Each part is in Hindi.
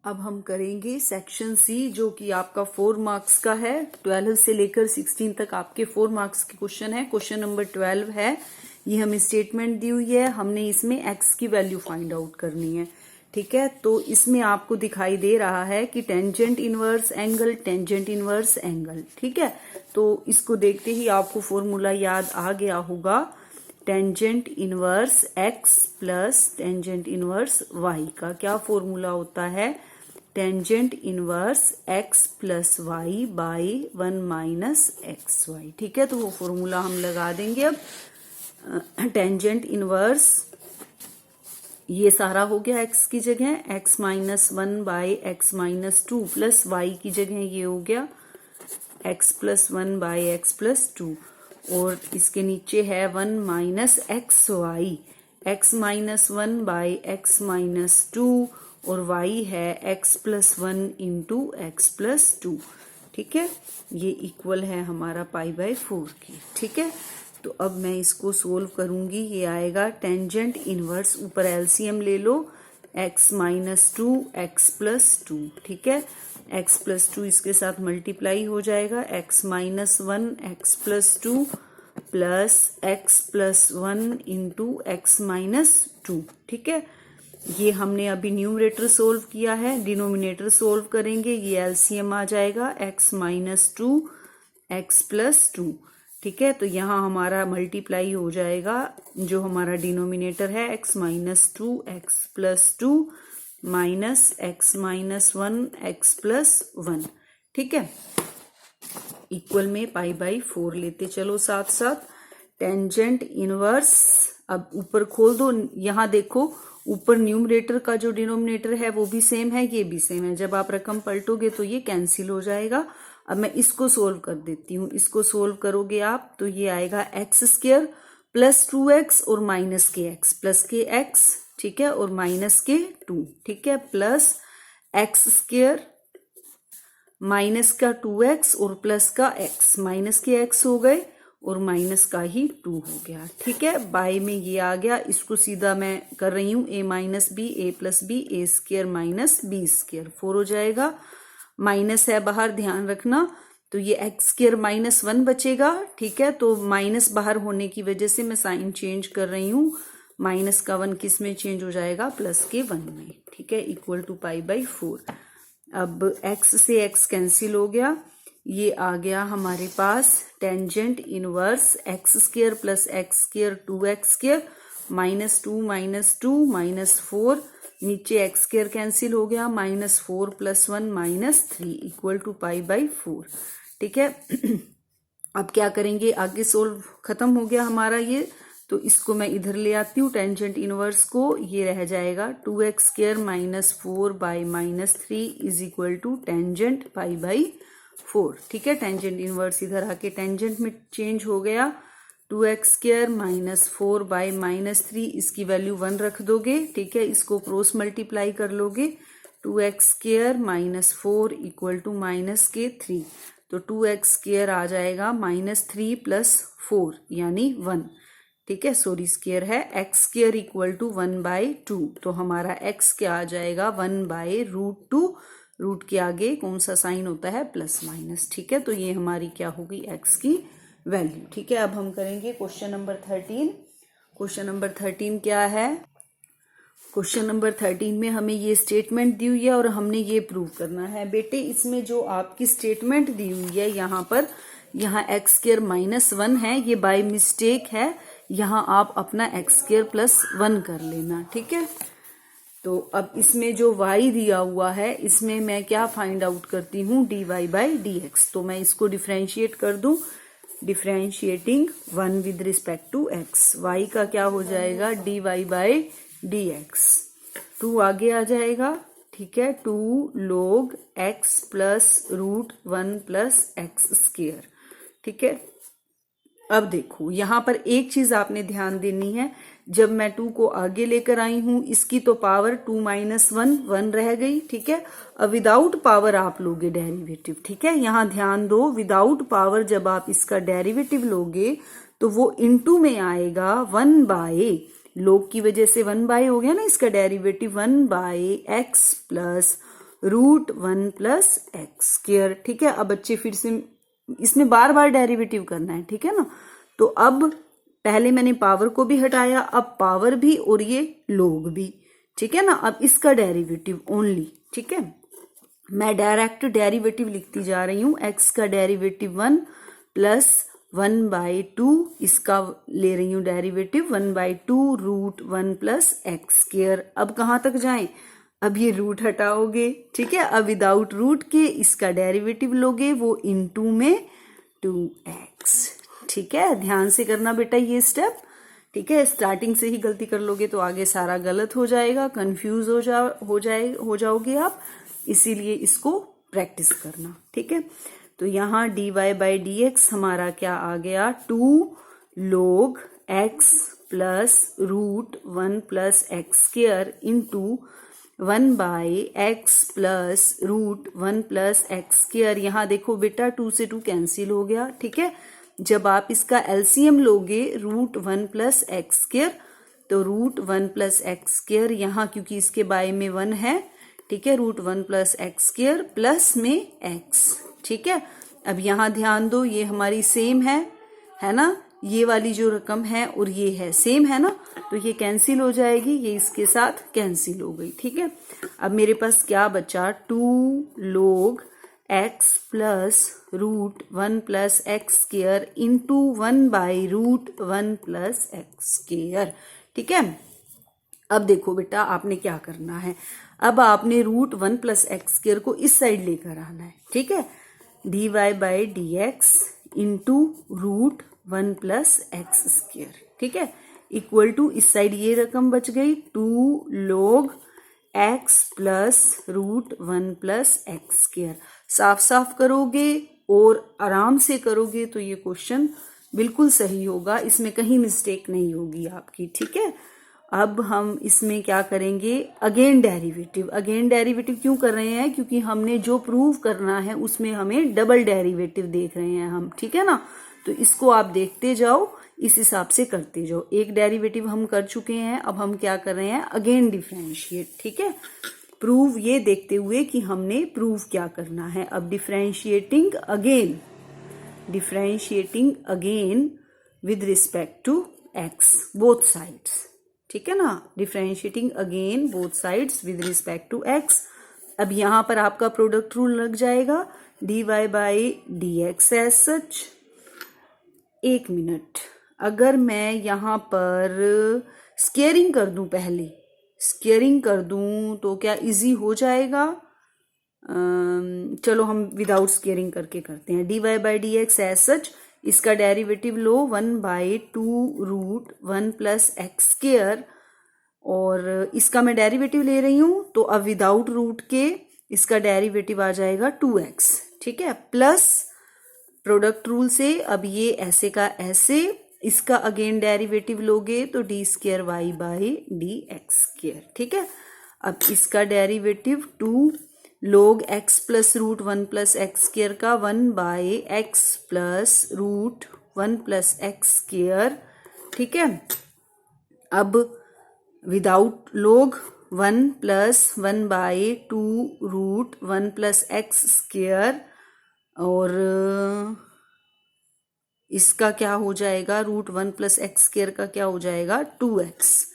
अब हम करेंगे सेक्शन सी, जो कि आपका 4 मार्क्स का है। 12 से लेकर 16 तक आपके 4 मार्क्स के क्वेश्चन है। क्वेश्चन नंबर 12 है, ये हमें स्टेटमेंट दी हुई है, हमने इसमें एक्स की वैल्यू फाइंड आउट करनी है। ठीक है, तो इसमें आपको दिखाई दे रहा है कि tangent inverse angle, tangent inverse angle. ठीक है, तो इसको देखते ही आपको फॉर्मूला याद आ गया होगा, tangent inverse X plus tangent inverse Y का क्या फॉर्मूला होता है, tangent inverse X plus Y by 1 minus X Y. ठीक है, तो वो फॉर्मूला हम लगा देंगे। अब टेंजेंट इनवर्स, ये सारा हो गया एक्स की जगह X minus 1 by X minus 2 plus Y की जगह ये हो गया X plus 1 by X plus 2, और इसके नीचे है 1 minus X Y, X minus 1 by X minus 2, और y है x plus 1 into X plus 2। ठीक है, ये इक्वल है हमारा पाई बाई 4 की। ठीक है, तो अब मैं इसको सोल्व करूंगी। ये आएगा टेंजेंट इनवर्स, ऊपर एलसीएम ले लो, x माइनस 2 एक्स प्लस 2। ठीक है, x प्लस 2 इसके साथ मल्टीप्लाई हो जाएगा, x minus 1 x plus 2 plus x plus 1 into x minus 2। ठीक है, ये हमने अभी न्यूमरेटर सोल्व किया है, डिनोमिनेटर सोल्व करेंगे, ये एलसीएम आ जाएगा x माइनस 2 एक्स प्लस 2। ठीक है, तो यहाँ हमारा मल्टीप्लाई हो जाएगा, जो हमारा डिनोमिनेटर है x minus 2 x plus 2 minus x minus 1 x plus 1। ठीक है, इक्वल में पाई बाई 4 लेते चलो साथ साथ। टेंजेंट इनवर्स, अब ऊपर खोल दो, यहाँ देखो ऊपर न्यूमरेटर का जो डिनोमिनेटर है वो भी सेम है, ये भी सेम है। जब आप रकम पलटोगे तो ये कैंसिल हो जाएगा। अब मैं इसको सोल्व कर देती हूँ, इसको सोल्व करोगे आप तो ये आएगा एक्स स्क्वायर प्लस 2x और माइनस के एक्स प्लस के एक्स। ठीक है, और माइनस के 2। ठीक है, प्लस एक्स स्क्वायर माइनस का 2x और प्लस का x, माइनस के x हो गए और माइनस का ही 2 हो गया। ठीक है, बाय में ये आ गया, इसको सीधा मैं कर रही हूं, a minus B A plus B A square minus B square 4 हो जाएगा। माइनस है बाहर, ध्यान रखना, तो ये एक्स स्क्वायर माइनस 1 बचेगा। ठीक है, तो माइनस बाहर होने की वजह से मैं साइन चेंज कर रही हूँ, माइनस का 1 किस में चेंज हो जाएगा, प्लस के 1 में। ठीक है, इक्वल टू पाई बाई 4। अब x से x कैंसिल हो गया, ये आ गया हमारे पास tangent inverse x square plus x square 2x square minus 2 minus 4, नीचे एक्स स्क्वायर कैंसिल हो गया, minus 4 plus 1 minus 3 equal to pi by 4। ठीक है, अब क्या करेंगे, आगे सोल्व खत्म हो गया हमारा ये, तो इसको मैं इधर ले आती हूँ टेंजेंट इनवर्स को, ये रह जाएगा 2x square minus 4 by minus 3 is equal to tangent pi by 4। ठीक है, टेंजेंट इनवर्स इधर आके टेंजेंट में चेंज हो गया, 2x square minus 4 by minus 3, इसकी वैल्यू 1 रख दोगे। ठीक है, इसको क्रॉस मल्टीप्लाई कर लोगे, 2x square minus 4 equal to minus के 3, तो 2x स्क्वायर आ जाएगा माइनस 3 प्लस 4 यानी 1। ठीक है, सॉरी स्क्वायर है, X square equal to 1 by 2, तो हमारा x क्या आ जाएगा 1 बाई रूट 2, रूट के आगे कौन सा साइन होता है, प्लस माइनस। ठीक है, तो ये हमारी क्या होगी, x की वैल्यू। ठीक है, अब हम करेंगे क्वेश्चन नंबर 13। क्वेश्चन नंबर 13 क्या है, क्वेश्चन नंबर 13 में हमें ये स्टेटमेंट दी हुई है और हमने ये प्रूव करना है। बेटे इसमें जो आपकी स्टेटमेंट दी हुई है यहाँ पर, यहाँ एक्स स्क्वायर माइनस 1 है, ये बाय मिस्टेक है, यहाँ आप अपना एक्स स्क्वायर प्लस 1 कर लेना। ठीक है, तो अब इसमें जो y दिया हुआ है, इसमें मैं क्या फाइंड आउट करती हूँ, dy बाई डी एक्स। तो मैं इसको डिफ्रेंशिएट कर दूं, differentiating 1 with respect to x, y का क्या हो जाएगा, dy बाई डी एक्स, 2 आगे आ जाएगा। ठीक है, 2 log x plus root 1 plus x square. ठीक है, अब देखो यहाँ पर एक चीज आपने ध्यान देनी है, जब मैं 2 को आगे लेकर आई हूं, इसकी तो पावर 2 माइनस 1 रह गई। ठीक है, अब विदाउट पावर आप लोगे डेरिवेटिव। ठीक है, यहाँ ध्यान दो, विदाउट पावर जब आप इसका डेरिवेटिव लोगे तो वो इनटू में आएगा 1 बाय, लोग की वजह से 1 बाय हो गया ना, इसका derivative 1 bye x plus √1+x²। ठीक है, अब बच्चे फिर से इसमें बार बार डेरिवेटिव करना है, ठीक है ना। तो अब पहले मैंने पावर को भी हटाया, अब पावर भी और ये लोग भी, ठीक है ना। अब इसका डेरिवेटिव ओनली, ठीक है, मैं डायरेक्ट डेरिवेटिव लिखती जा रही हूं। x का डेरिवेटिव 1 प्लस 1/2, इसका ले रही हूं डेरिवेटिव 1/2 √1+x²। अब कहां तक जाएं, अब ये रूट हटाओगे, ठीक है। अब विदाउट रूट के इसका डेरिवेटिव लोगे, वो इनटू में 2x, ठीक है। ध्यान से करना बेटा ये स्टेप, ठीक है। स्टार्टिंग से ही गलती कर लोगे तो आगे सारा गलत हो जाएगा, कंफ्यूज हो जाओगे आप, इसीलिए इसको प्रैक्टिस करना, ठीक है। तो यहाँ dy/dx हमारा क्या आ गया, 2 log x plus √1+x² into 1/x plus √1+x²। यहाँ देखो बेटा 2 से 2 कैंसिल हो गया, ठीक है। जब आप इसका एलसीएम लोगे √1+x², तो √1+x² यहाँ क्योंकि इसके बाय में 1 है, ठीक है, √1+x² प्लस में x, ठीक है। अब यहाँ ध्यान दो, ये हमारी सेम है ना, ये वाली जो रकम है और ये है सेम है ना, तो ये कैंसिल हो जाएगी, ये इसके साथ कैंसिल हो गई, ठीक है। अब मेरे पास क्या बचा, 2 log x plus √1+x² into 1/√1+x², ठीक है। अब देखो बेटा आपने क्या करना है, अब आपने √1+x² को इस साइड लेकर आना है, ठीक है। dy/dx इंटू √1+x², ठीक है, इक्वल टू इस साइड ये रकम बच गई 2 log x प्लस √1+x²। साफ साफ करोगे और आराम से करोगे तो ये क्वेश्चन बिल्कुल सही होगा, इसमें कहीं मिस्टेक नहीं होगी आपकी, ठीक है। अब हम इसमें क्या करेंगे, अगेन डेरिवेटिव क्यों कर रहे हैं, क्योंकि हमने जो प्रूव करना है उसमें हमें डबल डेरिवेटिव देख रहे हैं हम, ठीक है ना। तो इसको आप देखते जाओ, इस हिसाब से करते जाओ। एक डेरिवेटिव हम कर चुके हैं, अब हम क्या कर रहे हैं, अगेन डिफरेंशिएट, ठीक है। प्रूव ये देखते हुए कि हमने प्रूव क्या करना है। अब differentiating again with respect to x both sides, ठीक है ना। Differentiating again both sides with respect to x। अब यहां पर आपका प्रोडक्ट रूल लग जाएगा, dy/dx एज सच। 1 मिनट, अगर मैं यहां पर स्केयरिंग कर दूं, पहले स्केयरिंग कर दूं तो क्या इजी हो जाएगा, चलो हम विदाउट स्केयरिंग करके करते हैं। dy/dx एज सच, इसका डेरिवेटिव लो 1/2 √1+x², और इसका मैं डेरिवेटिव ले रही हूं, तो अब विदाउट रूट के इसका डेरिवेटिव आ जाएगा 2x, ठीक है, प्लस प्रोडक्ट रूल से अब ये ऐसे का ऐसे, इसका अगेन डेरिवेटिव लोगे तो d²y/dx², ठीक है। अब इसका derivative 2 log x plus √1+x² का 1/x प्लस √1+x², ठीक है। अब विदाउट log 1 प्लस 1/2 √1+x², और इसका क्या हो जाएगा, √1+x² का क्या हो जाएगा 2x,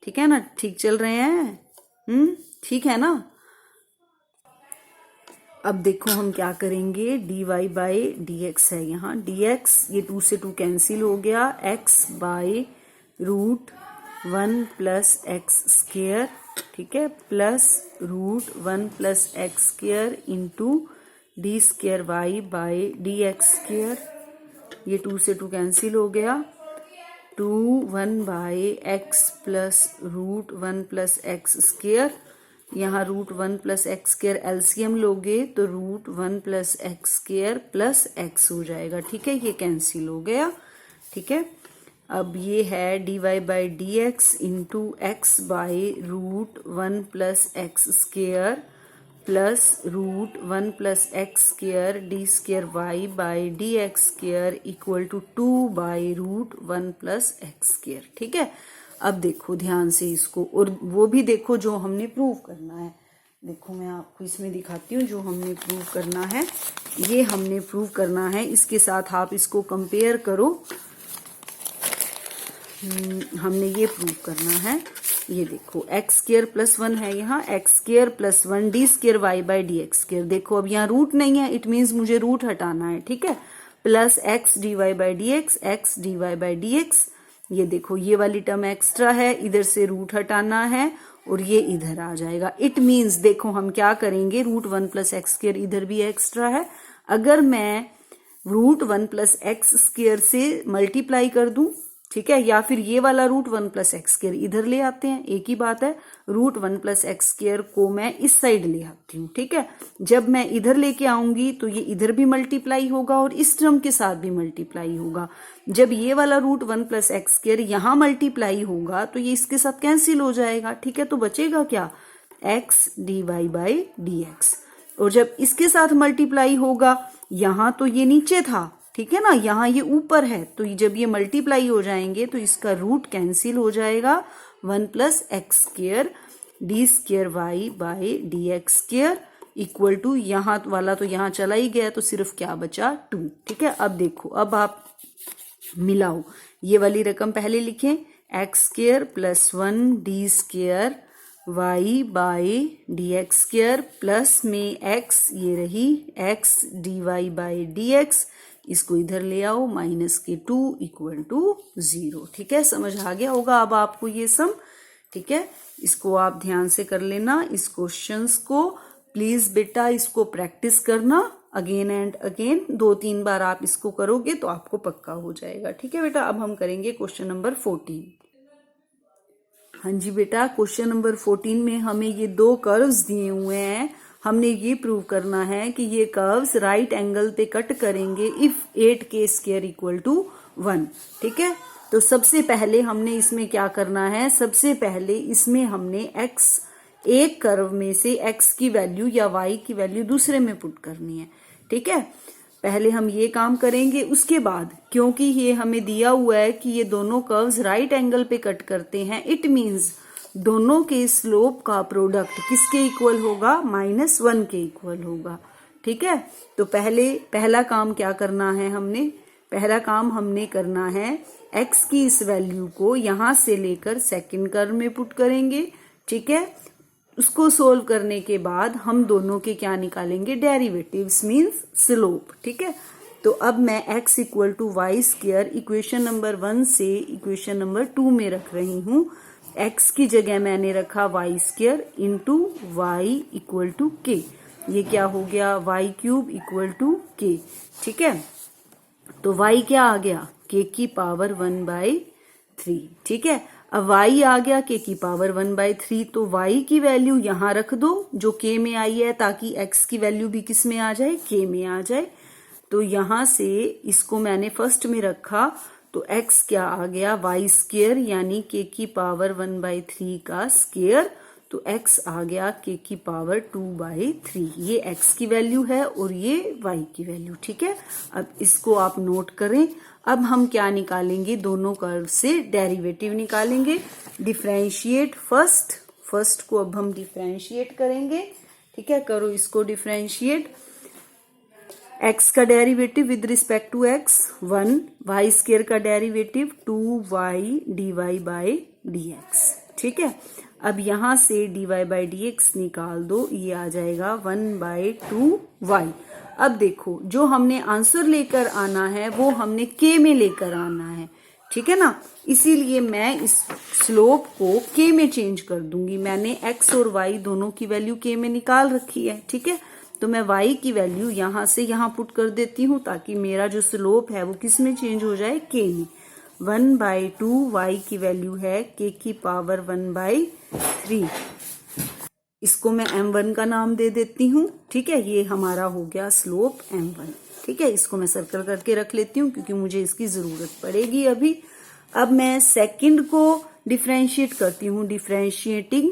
ठीक है ना। ठीक चल रहे हैं, ठीक है ना। अब देखो हम क्या करेंगे, dy/dx है यहाँ, dx ये 2 से 2 कैंसिल हो गया, x/√1+x², ठीक है, प्लस √1+x² इंटू d²y/dx², ये 2 से 2 कैंसिल हो गया, 2 1/x प्लस √1+x², यहाँ √1+x² एलसीएम लोगे तो √1+x² प्लस x हो जाएगा, ठीक है, ये कैंसिल हो गया, ठीक है। अब ये है dy/dx into x/√1+x² plus √1+x² d²y/dx² equal to 2/√1+x², ठीक है। अब देखो ध्यान से इसको, और वो भी देखो जो हमने प्रूव करना है, देखो मैं आपको इसमें दिखाती हूँ जो हमने प्रूव करना है, ये हमने प्रूव करना है। इसके साथ आप इसको कंपेयर करो। हमने ये प्रूव करना है। ये देखो एक्स स्क्वायर प्लस 1 है, यहाँ X square plus 1 D square Y by D X square. देखो अब यहाँ रूट नहीं है, इट मीन्स मुझे रूट हटाना है, ठीक है। Plus X D Y by D X, X D Y by D X. ये देखो ये वाली टर्म एक्स्ट्रा है, इधर से रूट हटाना है और ये इधर आ जाएगा। इट मीन्स देखो हम क्या करेंगे, रूट 1 प्लस एक्स स्क्वायर इधर भी एक्स्ट्रा है। अगर मैं रूट 1 प्लस एक्स स्क्वायर से मल्टीप्लाई कर दूं, ठीक है, या फिर ये वाला रूट 1 प्लस एक्स स्क्वायर इधर ले आते हैं, एक ही बात है। रूट 1 प्लस एक्स स्क्वायर को मैं इस साइड ले आती हूँ, ठीक है। जब मैं इधर लेके आऊंगी तो ये इधर भी मल्टीप्लाई होगा और इस टर्म के साथ भी मल्टीप्लाई होगा। जब ये वाला रूट 1 प्लस एक्स स्क्वायर यहां मल्टीप्लाई होगा तो ये इसके साथ कैंसिल हो जाएगा, ठीक है। तो बचेगा क्या, X D Y by D X. और जब इसके साथ मल्टीप्लाई होगा, यहां तो ये नीचे था, ठीक है ना, यहाँ ये ऊपर है, तो जब ये मल्टीप्लाई हो जाएंगे तो इसका रूट कैंसिल हो जाएगा। 1 plus x square D square Y by D X square equal to, यहाँ वाला तो यहाँ चला ही गया तो सिर्फ क्या बचा 2, ठीक है। अब देखो, अब आप मिलाओ, ये वाली रकम पहले लिखें, X square plus 1 D square Y by D X square plus में एक्स, ये रही X D Y by D X, इसको इधर ले आओ, माइनस के 2 इक्वल टू 0, ठीक है। समझ आ गया होगा अब आपको ये सम, ठीक है। इसको आप ध्यान से कर लेना, इस क्वेश्चंस को प्लीज बेटा इसको प्रैक्टिस करना अगेन एंड अगेन, 2-3 बार आप इसको करोगे तो आपको पक्का हो जाएगा, ठीक है बेटा। अब हम करेंगे क्वेश्चन नंबर 14। हाँ जी बेटा, क्वेश्चन नंबर 14 में हमें ये 2 कर्व्स दिए हुए हैं। हमने ये प्रूव करना है कि ये कर्व्स राइट एंगल पे कट करेंगे if 8k square equal to 1, ठीक है। तो सबसे पहले हमने इसमें क्या करना है, सबसे पहले इसमें हमने x, एक कर्व में से x की वैल्यू या y की वैल्यू दूसरे में पुट करनी है, ठीक है। पहले हम ये काम करेंगे, उसके बाद क्योंकि ये हमें दिया हुआ है कि ये दोनों कर्व्स राइट एंगल पे कट करते हैं, इट मीन्स दोनों के स्लोप का प्रोडक्ट किसके इक्वल होगा, -1 के इक्वल होगा, ठीक है। तो पहला काम क्या करना है, पहला काम हमने करना है x की इस वैल्यू को यहां से लेकर सेकंड कर्व में पुट करेंगे, ठीक है। उसको सोल्व करने के बाद हम दोनों के क्या निकालेंगे, डेरिवेटिव्स मीन्स स्लोप, ठीक है। तो अब मैं x equal to Y square equation number 1 से इक्वेशन नंबर 2 में रख रही हूँ। x की जगह मैंने रखा Y square into Y equal to K, ये क्या हो गया, वाई क्यूब इक्वल टू के, ठीक है। तो y क्या आ गया, k की पावर 1/3, ठीक है। अब y आ गया k की पावर 1/3, तो y की वैल्यू यहां रख दो जो k में आई है, ताकि x की वैल्यू भी किस में आ जाए, k में आ जाए। तो यहां से इसको मैंने फर्स्ट में रखा, तो x क्या आ गया, वाई स्क्वायर यानी k की पावर 1/3 का स्क्वायर, तो x आ गया k की पावर 2/3। ये x की वैल्यू है और ये y की वैल्यू, ठीक है। अब इसको आप नोट करें। अब हम क्या निकालेंगे, दोनों कर्व से डेरिवेटिव निकालेंगे। डिफरेंशिएट फर्स्ट को अब हम डिफरेंशिएट करेंगे, ठीक है। करो इसको डिफरेंशिएट। x का derivative with respect to x 1, y square का derivative 2y dy by dx, ठीक है। अब यहां से dy बाई dx निकाल दो, ये आ जाएगा 1/2y। अब देखो जो हमने आंसर लेकर आना है वो हमने k में लेकर आना है, ठीक है ना। इसीलिए मैं इस स्लोप को k में चेंज कर दूंगी। मैंने x और y दोनों की वैल्यू k में निकाल रखी है, ठीक है। तो मैं y की वैल्यू यहां से यहां पुट कर देती हूं, ताकि मेरा जो स्लोप है वो किस में चेंज हो जाए, k में। 1/2 y की वैल्यू है k की पावर 1/3। इसको मैं m1 का नाम दे देती हूँ, ठीक है। ये हमारा हो गया स्लोप m1, ठीक है। इसको मैं सर्कल करके रख लेती हूँ क्योंकि मुझे इसकी जरूरत पड़ेगी अभी। अब मैं सेकंड को डिफरेंशिएट करती हूँ, differentiating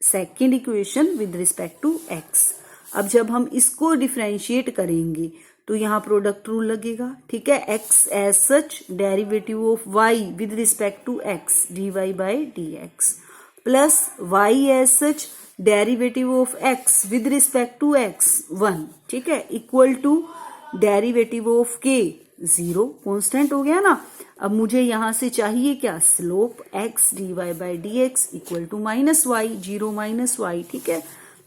second equation with respect to x। अब जब हम इसको डिफरेंशिएट करेंगे तो यहाँ प्रोडक्ट रूल लगेगा, ठीक है। x as such derivative of y with respect to x dy by dx plus y as such derivative of X with respect to X 1, ठीक है, इक्वल टू डेरिवेटिव ऑफ के 0, कांस्टेंट हो गया ना। अब मुझे यहां से चाहिए क्या, slope x dy by D X equal to minus Y, 0 minus Y, ठीक है।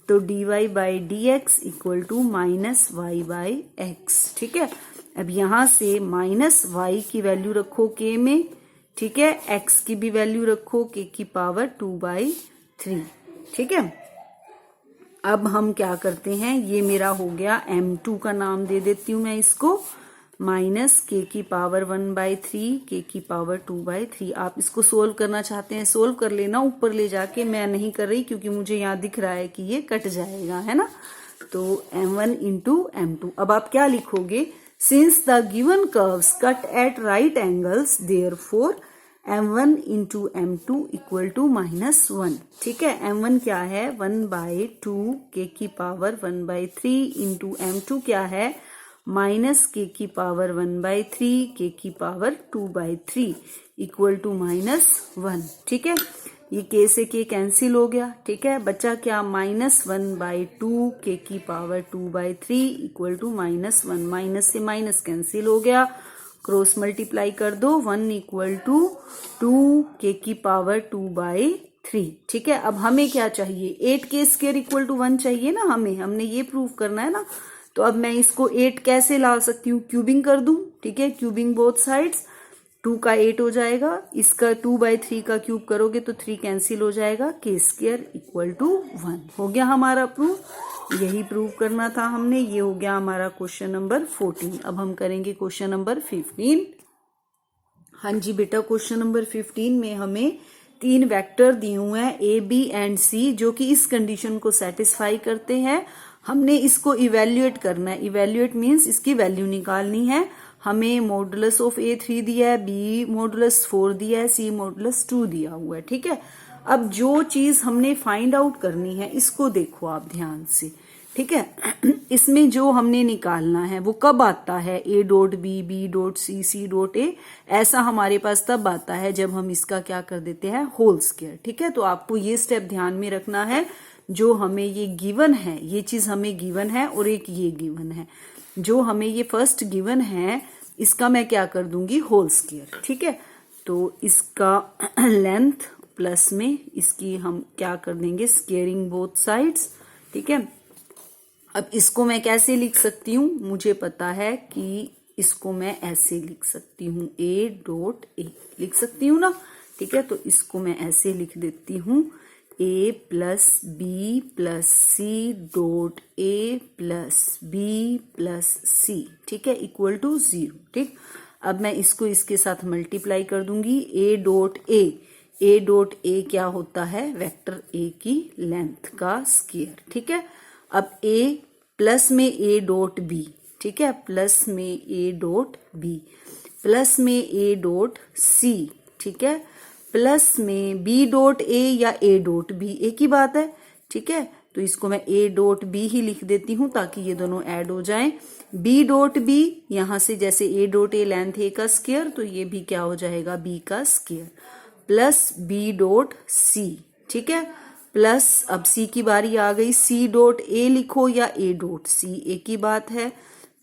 तो dy by D X equal to minus Y by X, ठीक है। अब यहां से माइनस वाई की वैल्यू रखो k में, ठीक है, x की भी वैल्यू रखो k की पावर 2/3, ठीक है। अब हम क्या करते हैं, ये मेरा हो गया m2 का नाम दे देती हूं मैं इसको, माइनस k की पावर 1/3, k की पावर 2/3। आप इसको सोल्व करना चाहते हैं सोल्व कर लेना ऊपर ले जाके, मैं नहीं कर रही क्योंकि मुझे यहाँ दिख रहा है कि ये कट जाएगा, है ना। तो m1 इंटू m2। अब आप क्या लिखोगे, since the given curves cut at right angles therefore m1 into m2 equal to -1, ठीक है। m1 क्या है, 1/2 k की पावर 1/3 इंटू m2 क्या है, माइनस k की पावर 1/3 k की पावर 2/3 इक्वल टू -1, ठीक है। ये k से k कैंसिल हो गया, ठीक है, बचा क्या, -1/2 k की पावर 2/3 इक्वल टू -1, माइनस से माइनस कैंसिल हो गया, क्रॉस मल्टीप्लाई कर दो, 1 इक्वल टू 2 k की पावर 2/3, ठीक है। अब हमें क्या चाहिए, 8k स्क्वायर इक्वल टू 1 चाहिए ना हमें, हमने ये प्रूव करना है ना। तो अब मैं इसको 8 कैसे ला सकती हूँ, क्यूबिंग कर दूं, ठीक है, क्यूबिंग बोथ साइड्स, 2 का 8 हो जाएगा, इसका 2/3 का क्यूब करोगे तो 3 कैंसिल हो जाएगा, k स्क्वायर इक्वल टू 1 हो गया हमारा प्रूफ। यही प्रूव करना था हमने, ये हो गया हमारा क्वेश्चन नंबर 14। अब हम करेंगे क्वेश्चन नंबर 15। हाँ जी बेटा, क्वेश्चन नंबर 15 में हमें 3 वेक्टर दिए हुए हैं a, b एंड c, जो कि इस कंडीशन को सेटिस्फाई करते हैं। हमने इसको इवेल्युएट करना है, इवेल्युएट मीन्स इसकी वैल्यू निकालनी है। हमें मॉडुलस ऑफ a 3 दिया है, b मॉडुलस 4 दिया है, c मॉडुलस 2 दिया हुआ है, ठीक है। अब जो चीज हमने फाइंड आउट करनी है इसको देखो आप ध्यान से, ठीक है। इसमें जो हमने निकालना है वो कब आता है, a dot b, b dot c, c dot a, ऐसा हमारे पास तब आता है जब हम इसका क्या कर देते हैं, होल स्क्वायर, ठीक है। तो आपको ये स्टेप ध्यान में रखना है, जो हमें ये गिवन है, ये चीज हमें गिवन है और एक ये गिवन है, जो हमें ये फर्स्ट गिवन है इसका मैं क्या कर दूंगी, होल स्क्वायर, ठीक है। तो इसका लेंथ प्लस में इसकी हम क्या कर देंगे, स्क्वेयरिंग बोथ साइड्स, ठीक है। अब इसको मैं कैसे लिख सकती हूँ, मुझे पता है कि इसको मैं ऐसे लिख सकती हूँ, a डॉट a लिख सकती हूँ ना, ठीक है। तो इसको मैं ऐसे लिख देती हूँ, a plus B plus C dot a plus B plus C, ठीक है, इक्वल टू 0, ठीक। अब मैं इसको इसके साथ मल्टीप्लाई कर दूंगी, a डॉट a क्या होता है, वेक्टर a की लेंथ का स्क्वायर, ठीक है। अब a प्लस में a डॉट b, ठीक है, प्लस में a डॉट b, प्लस में a डॉट c, ठीक है, प्लस में b डॉट a या a डॉट b, एक ही बात है, ठीक है। तो इसको मैं a डॉट b ही लिख देती हूं ताकि ये दोनों ऐड हो जाएं। b डॉट b, यहां से जैसे a dot a length a का स्क्वायर, तो ये भी क्या हो जाएगा, b का square, plus b dot c, ठीक है, प्लस अब c की बारी आ गई, c डॉट a लिखो या a डॉट c, एक ही बात है,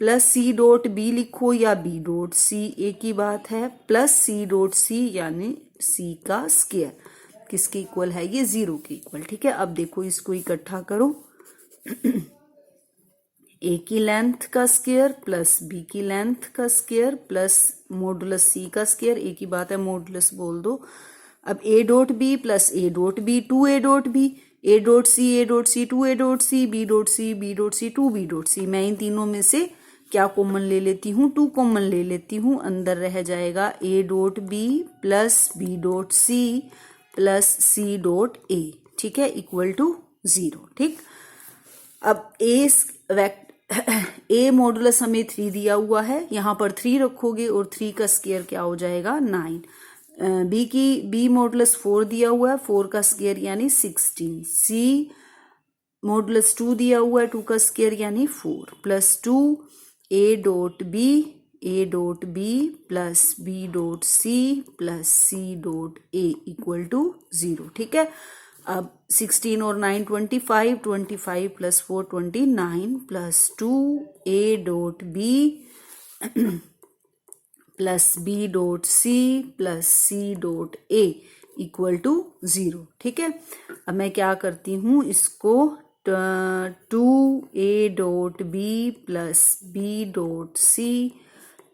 प्लस c डॉट b लिखो या b डॉट c, एक ही बात है, प्लस c डॉट c यानी c का स्क्वायर, किसके इक्वल है ये, 0 के इक्वल, ठीक है। अब देखो इसको इकट्ठा करो, a की लेंथ का स्क्वायर प्लस b की लेंथ का स्क्वायर प्लस मॉडुलस c का स्क्वायर, एक ही बात है, मॉडुलस बोल दो। अब a dot b plus a dot b, 2a dot b, a dot c 2a dot c, b dot c 2b dot c। मैं इन तीनों में से क्या कॉमन ले लेती हूँ, 2 कॉमन ले लेती हूँ, अंदर रह जाएगा a dot b plus b dot c plus c dot a, ठीक है, इक्वल टू 0, ठीक। अब a मॉडुलस हमें 3 दिया हुआ है, यहां पर 3 रखोगे और 3 का स्क्वायर क्या हो जाएगा, 9। b मॉडुलस 4 दिया हुआ है, 4 का स्क्वायर यानी 16, c मॉडुलस 2 दिया हुआ है, 2 का स्क्वायर यानी 4, plus 2 a dot b plus b dot c plus c dot a equal to 0, ठीक है। अब 16 और 9 25, 25 plus 4 29 plus 2 dot b plus b dot c plus C dot a equal to 0। ठीक है, अब मैं क्या करती हूँ, इसको 2a dot b plus b dot c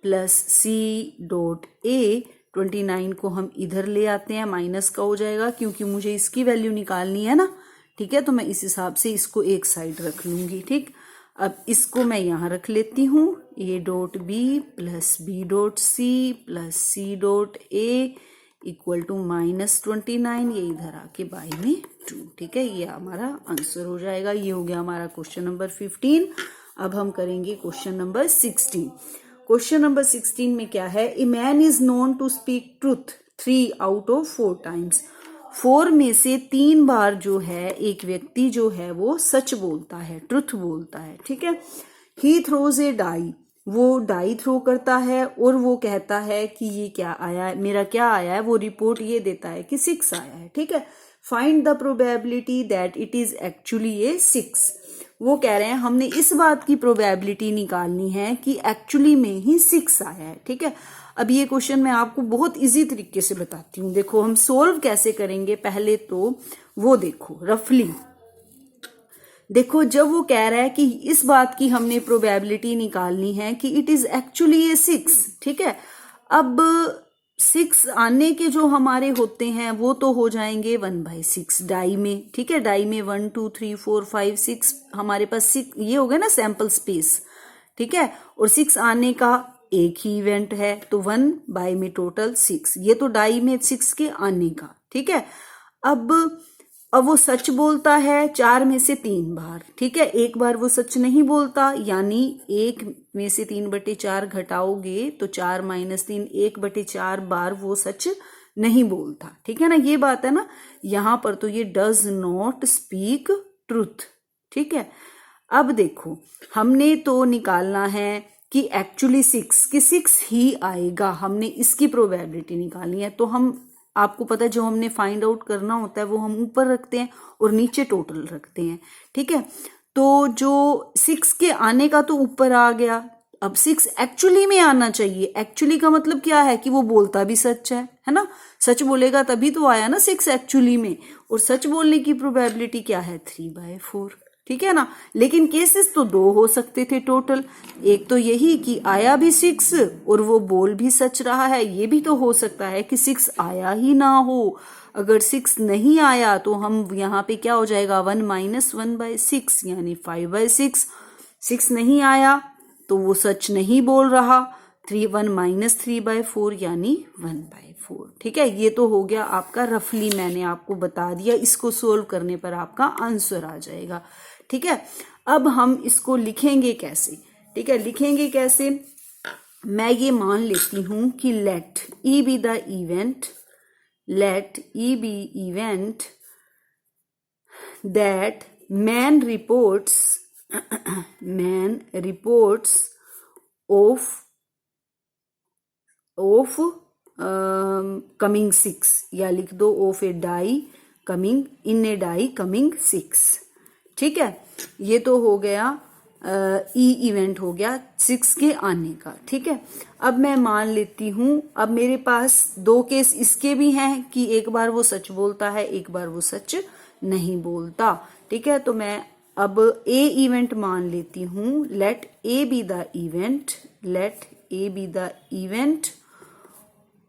plus C dot a, 29 को हम इधर ले आते हैं, माइनस का हो जाएगा क्योंकि मुझे इसकी वैल्यू निकालनी है ना। ठीक है, तो मैं इस हिसाब से इसको एक साइड रख लूंगी। ठीक, अब इसको मैं यहाँ रख लेती हूँ, a dot b plus b dot c plus C dot a equal to -29, ये इधर आके बाई में 2। ठीक है, ये हमारा आंसर हो जाएगा। ये हो गया हमारा क्वेश्चन नंबर 15। अब हम करेंगे क्वेश्चन नंबर 16। क्वेश्चन नंबर 16 में क्या है, a man is known to speak truth 3 out of 4 times. 4 में से 3 बार जो है एक व्यक्ति जो है वो सच बोलता है, ट्रुथ बोलता है। ठीक है, ही थ्रोज ए डाई, वो डाई थ्रो करता है और वो कहता है कि ये क्या आया है, मेरा क्या आया है, वो रिपोर्ट ये देता है कि 6 आया है। ठीक है, find the probability that it is actually a 6। वो कह रहे हैं हमने इस बात की प्रोबेबिलिटी निकालनी है कि एक्चुअली में ही 6 आया है। ठीक है, अब ये क्वेश्चन मैं आपको बहुत इजी तरीके से बताती हूँ। देखो हम सोल्व कैसे करेंगे, पहले तो वो देखो रफली। देखो जब वो कह रहा है कि इस बात की हमने प्रोबेबिलिटी निकालनी है कि इट इज एक्चुअली ए 6। ठीक है, अब 6 आने के जो हमारे होते हैं वो तो हो जाएंगे 1/6 डाई में। ठीक है, डाई में 1 2 3 4 5 6 हमारे पास 6 ये हो गया ना सैंपल स्पेस। ठीक है, और 6 आने का एक ही इवेंट है तो 1 बाई में टोटल 6, ये तो डाई में 6 के आने का। ठीक है, अब वो सच बोलता है 4 में से 3 बार। ठीक है, एक बार वो सच नहीं बोलता, यानी 1 में से 3/4 घटाओगे तो 4 - 3 1/4 बार वो सच नहीं बोलता। ठीक है ना, ये बात है ना। यहां पर तो ये डज नॉट स्पीक ट्रूथ। ठीक है, अब देखो हमने तो निकालना है कि एक्चुअली 6 ही आएगा, हमने इसकी प्रोबेबिलिटी निकालनी है। तो हम, आपको पता है जो हमने फाइंड आउट करना होता है वो हम ऊपर रखते हैं और नीचे टोटल रखते हैं। ठीक है, तो जो 6 के आने का तो ऊपर आ गया, अब 6 एक्चुअली में आना चाहिए। एक्चुअली का मतलब क्या है कि वो बोलता भी सच है ना। सच बोलेगा तभी तो आया ना 6 एक्चुअली में, और सच बोलने की प्रोबेबिलिटी क्या है 3/4। ठीक है ना, लेकिन केसेस तो 2 हो सकते थे टोटल। एक तो यही कि आया भी 6 और वो बोल भी सच रहा है, ये भी तो हो सकता है कि 6 आया ही ना हो। अगर 6 नहीं आया तो हम यहाँ पे क्या हो जाएगा 1 - 1/6 यानी 5/6। 6 नहीं आया तो वो सच नहीं बोल रहा, 1 - 3/4 यानी 1/4। ठीक है, ये तो हो गया आपका रफली, मैंने आपको बता दिया, इसको सोल्व करने पर आपका आंसर आ जाएगा। ठीक है, अब हम इसको लिखेंगे कैसे। ठीक है, लिखेंगे कैसे, मैं ये मान लेती हूं कि let E be the event, let E be event that man reports of coming 6, या लिख दो of a die coming in a die coming 6। ठीक है, ये तो हो गया ई इवेंट हो गया 6 के आने का। ठीक है, अब मैं मान लेती हूं, अब मेरे पास 2 केस इसके भी हैं कि एक बार वो सच बोलता है, एक बार वो सच नहीं बोलता। ठीक है, तो मैं अब ए इवेंट मान लेती हूं, let A be the event, let A be the event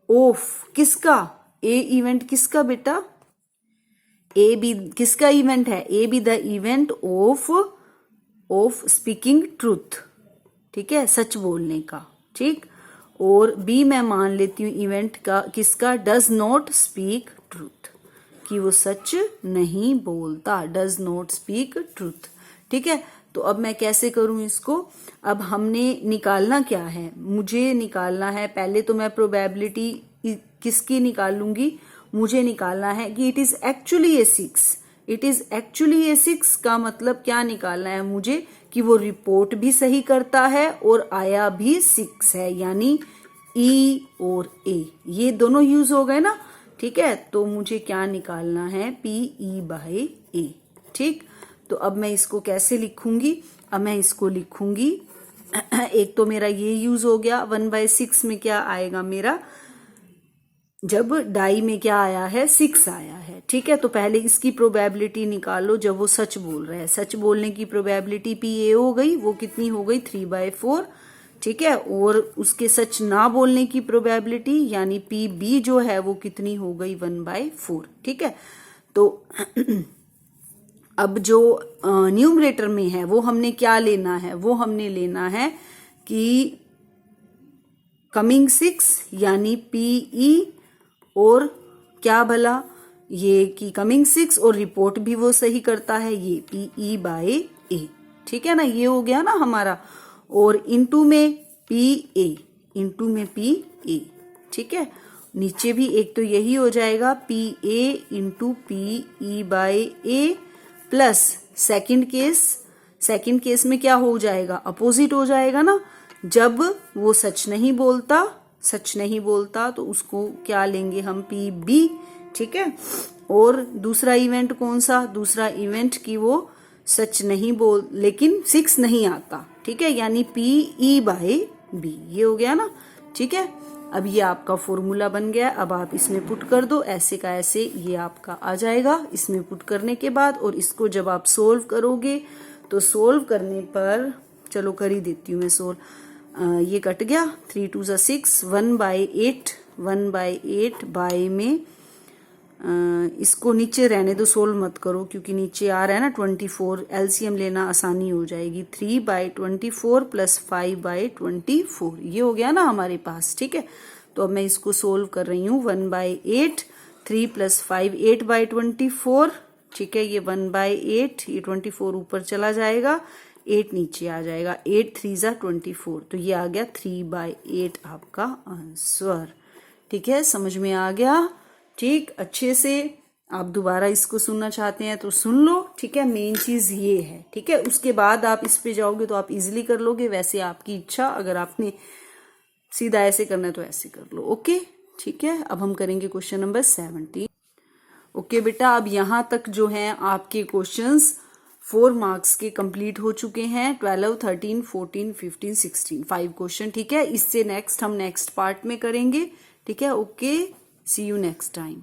of किसका, ए इवेंट किसका बेटा, ए बी किसका इवेंट है, ए be the event of speaking truth. ठीक है, सच बोलने का। ठीक, और बी मैं मान लेती हूँ इवेंट का किसका, डज नॉट स्पीक ट्रूथ, कि वो सच नहीं बोलता, डज नॉट स्पीक ट्रूथ। ठीक है, तो अब मैं कैसे करूं इसको, अब हमने निकालना क्या है, मुझे निकालना है, पहले तो मैं प्रोबेबिलिटी किसकी निकालूंगी, मुझे निकालना है कि it is actually a 6। It is actually a 6 का मतलब क्या निकालना है मुझे, कि वो रिपोर्ट भी सही करता है और आया भी 6 है, यानी ई और ए ये दोनों यूज हो गए ना। ठीक है, तो मुझे क्या निकालना है, PE बाय A। ठीक, तो अब मैं इसको कैसे लिखूंगी, अब मैं इसको लिखूंगी एक तो मेरा ये यूज हो गया, 1/6 में क्या आएगा मेरा, जब डाई में क्या आया है, 6 आया है। ठीक है, तो पहले इसकी प्रोबेबिलिटी निकालो जब वो सच बोल रहा है। सच बोलने की प्रोबेबिलिटी PA हो गई, वो कितनी हो गई, 3/4। ठीक है, और उसके सच ना बोलने की प्रोबेबिलिटी यानी PB जो है वो कितनी हो गई, 1/4। ठीक है, तो अब जो न्यूमरेटर में है वो हमने क्या लेना है, वो हमने लेना है कि कमिंग 6 यानी PE और क्या भला, ये कि कमिंग 6 और रिपोर्ट भी वो सही करता है, ये PE बाय A। ठीक है ना, ये हो गया ना हमारा, और इनटू में PA, इनटू में PA। ठीक है, नीचे भी एक तो यही हो जाएगा, PA into PE by A plus second case में क्या हो जाएगा, अपोजिट हो जाएगा ना, जब वो सच नहीं बोलता तो उसको क्या लेंगे हम, PB। ठीक है, और दूसरा इवेंट कौन सा, दूसरा इवेंट की वो सच नहीं बोल लेकिन 6 नहीं आता। ठीक है, यानी PE बाय B, ये हो गया ना। ठीक है, अब ये आपका फॉर्मूला बन गया, अब आप इसमें पुट कर दो, ऐसे का ऐसे ये आपका आ जाएगा इसमें पुट करने के बाद। और इसको जब आप सोल्व करोगे तो सोल्व करने पर, चलो कर ही देती हूँ मैं सोल्व, ये कट गया, 3 2 6, 1/8 बाय में इसको नीचे रहने दो, सोल्व मत करो क्योंकि नीचे आ रहा है ना 24, एलसीएम लेना आसानी हो जाएगी। 3/24 प्लस 5/24, ये हो गया ना हमारे पास। ठीक है, तो अब मैं इसको सोल्व कर रही हूँ, 1/8, 3 प्लस 5 8/24। ठीक है, ये 1/8, ये 24 ऊपर चला जाएगा, 8 नीचे आ जाएगा, 8 3 जा 24, तो ये आ गया 3/8 आपका आंसर। ठीक है, समझ में आ गया। ठीक, अच्छे से आप दोबारा इसको सुनना चाहते हैं तो सुन लो। ठीक है, मेन चीज ये है। ठीक है, उसके बाद आप इस पे जाओगे तो आप इजीली कर लोगे, वैसे आपकी इच्छा, अगर आपने सीधा ऐसे करना है तो ऐसे कर लो। ओके, ठीक है, अब हम करेंगे क्वेश्चन नंबर 17। ओके बेटा, अब यहाँ तक जो है आपके क्वेश्चंस 4 मार्क्स के कंप्लीट हो चुके हैं, 12 13 14 15 16, 5 क्वेश्चन। ठीक है, इससे नेक्स्ट हम नेक्स्ट पार्ट में करेंगे। ठीक है, okay, see you next time.